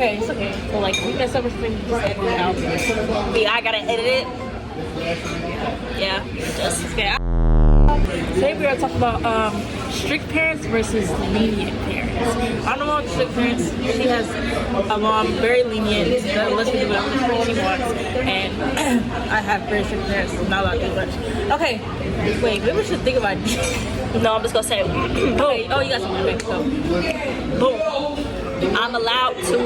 okay, it's okay. So like we mess up with things, just edit it out. Yeah, I gotta edit it. Yeah, just Okay. Today we're gonna talk about strict parents versus lenient parents. I'm the one with strict parents. She has a mom very lenient, that lets me do whatever she wants, and I have very strict parents. So not allowed to do much. Okay, wait, maybe we should think about it. no. I'm just gonna say, Okay, oh, you got something. Okay, so boom. I'm allowed to.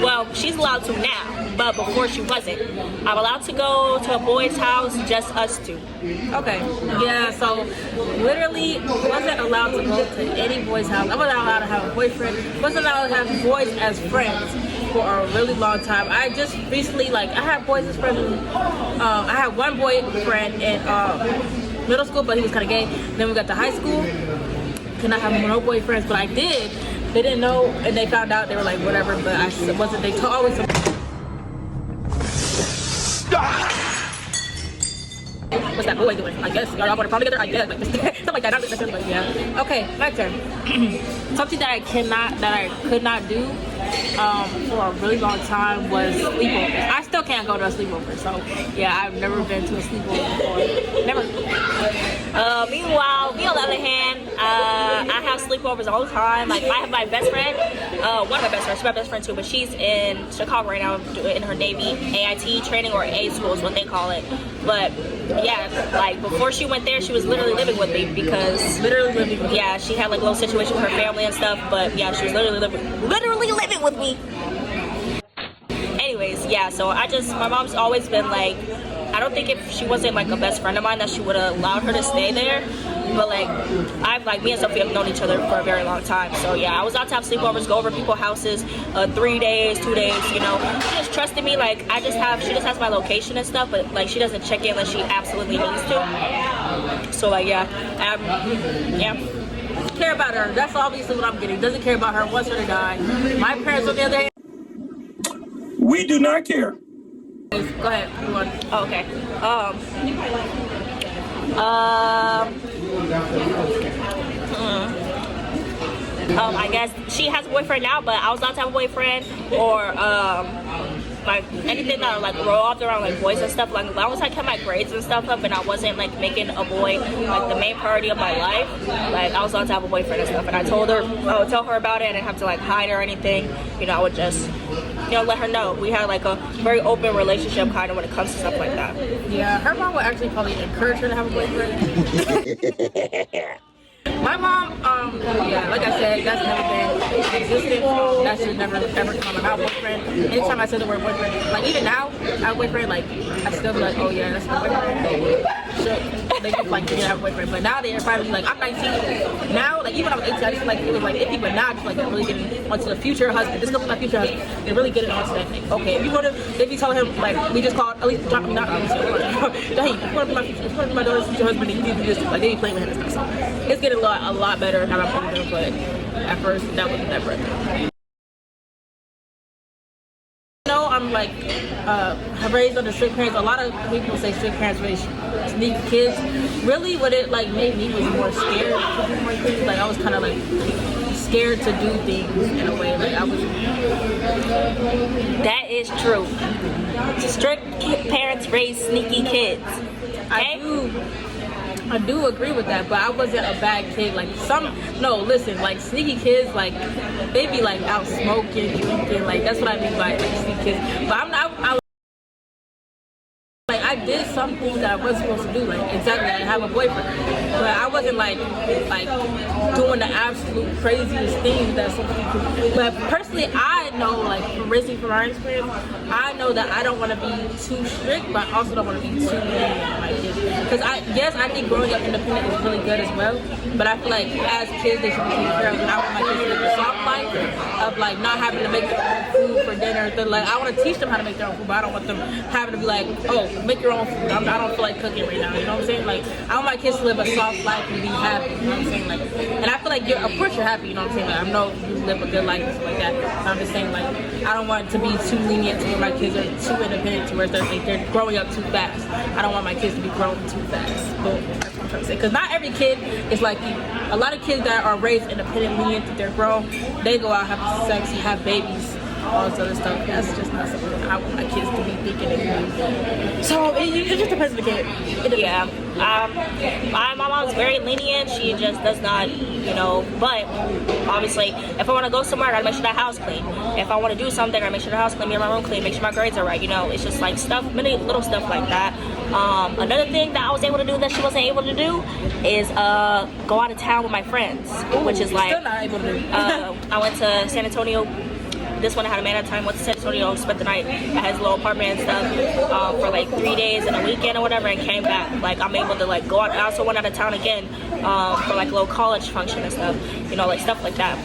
Well, she's allowed to now, but before she wasn't. I'm allowed to go to a boy's house, just us two. okay, yeah. So literally, wasn't allowed to go to any boy's house. I wasn't allowed to have a boyfriend. Wasn't allowed to have boys as friends for a really long time. I just recently, like, I had boys as friends. I had one boyfriend in middle school, but he was kind of gay. Then we got to high school. Could not have no boyfriends, but I did. They didn't know, and they found out. They were like, whatever. But I wasn't. They always. What's that boy doing? I guess y'all want to prom together. I guess like something like that. Not necessarily, but yeah. Okay, my turn. Something that I could not do for a really long time was sleepovers. I still can't go to a sleepover, so yeah, I've never been to a sleepover before. Never. Meanwhile, me on the other hand, I have sleepovers all the time. Like I have my best friend, one of my best friends, she's my best friend too, but she's in Chicago right now in her Navy AIT training, or A school is what they call it. But yeah, like before she went there, she was literally living with me because yeah, she had like a little situation with her family and stuff. But yeah, she was literally living with me. Anyways, yeah, so my mom's always been like, I don't think if she wasn't like a best friend of mine that she would have allowed her to stay there. But like me and Sophie have known each other for a very long time. So yeah, I was out to have sleepovers, go over people's houses, 3 days, 2 days, you know. She just trusted me. Like she just has my location and stuff, but like she doesn't check in unless she absolutely needs to. So like yeah. Care about her. That's obviously what I'm getting. Doesn't care about her. Wants her to die. My parents on the other hand. We do not care. Go ahead. You want? Oh, okay. I guess she has a boyfriend now, but I was allowed to have a boyfriend, or like anything that like revolved around like boys and stuff. Like as long as I kept my grades and stuff up, and I wasn't like making a boy like the main priority of my life, like I was allowed to have a boyfriend and stuff. And I would tell her about it, and I didn't have to like hide or anything. You know, I would just let her know. We had like a very open relationship kind of when it comes to stuff like that. Yeah, her mom would actually probably encourage her to have a boyfriend. My mom, yeah, like I said, that's never been existent. That should never ever come about boyfriend. Anytime I say the word boyfriend, like even now, I have a boyfriend, like I still be like, oh yeah, that's my boyfriend. So they just like, have a boyfriend. But now they're finally like, I'm 19 now. Like even when I was 18, I just like it was like iffy, but now I just like they're really getting onto the future husband. This goes to my future husband. They're really getting onto that thing. Okay, if you want to, they be telling him like we just called at least not hey, if you want to be my daughter's future husband, then you need to do this. Like they be playing with him and stuff. So it's getting a lot better how I'm playing with him, but at first that wasn't that right. I'm like raised under strict parents. A lot of people say strict parents raise sneaky kids. Really, what it like made me was more scared to do more things. Like I was kind of like scared to do things in a way. Like I was. That is true. Strict parents raise sneaky kids. Okay? I do agree with that, but I wasn't a bad kid. Like like sneaky kids, like they be like out smoking, drinking, like that's what I mean by like sneaky kids. But I did some things that I wasn't supposed to do, like exactly, like have a boyfriend. But I wasn't like doing the absolute craziest things that some people. But personally, I know, like from my experience, I know that I don't want to be too strict, but I also don't want to be too lenient with my kids. Because I think growing up independent is really good as well. But I feel like as kids, they should be taken care of. And I want my kids to live the soft life of like not having to make their own food for dinner. Like I want to teach them how to make their own food, but I don't want them having to be like, oh, make your own food. I don't feel like cooking right now. You know what I'm saying? Like I want my kids to live a soft life and be happy. You know what I'm saying? Like, and I feel like of course you're happy. You know what I'm saying? Like I know you live a good life and stuff like that. So I'm just saying like I don't want it to be too lenient to where my kids are too independent to where they're growing up too fast. I don't want my kids to be growing too fast. But that's what I'm trying to say. Because not every kid is like you. A lot of kids that are raised independent, lenient, that they're grown, they go out, have sex, have babies, all this other stuff. That's just not something I want my kids to be thinking and doing. So it just depends on the kid. Yeah. My mom's very lenient. She just does not, you know, but obviously if I want to go somewhere, I gotta make sure that house clean. If I want to do something, I gotta make sure the house clean, make my room clean, make sure my grades are right, you know. It's just like stuff, many little stuff like that. Another thing that I was able to do that she wasn't able to do is go out of town with my friends. Which is like, still not able to do. I went to San Antonio. This one I had a man at a time, went to San Antonio, spent the night at his little apartment and stuff for like 3 days and a weekend or whatever, and came back. Like I'm able to like go out. I also went out of town again for like a little college function and stuff, you know, like stuff like that.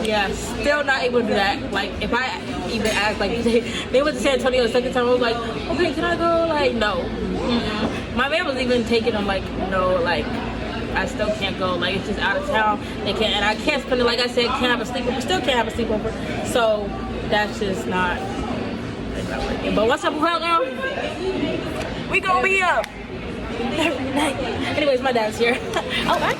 Yeah, still not able to do that. Like if I even asked, like they went to San Antonio the second time, I was like, okay, can I go? Like no. Mm-mm. My man was even taking them like no, like I still can't go. Like it's just out of town. They can't, and I can't spend it. Like I said, can't have a sleepover. Still can't have a sleepover. So that's just not. It's not working. But once I'm well now, we gonna be up every night. Anyways, my dad's here. Oh, bye.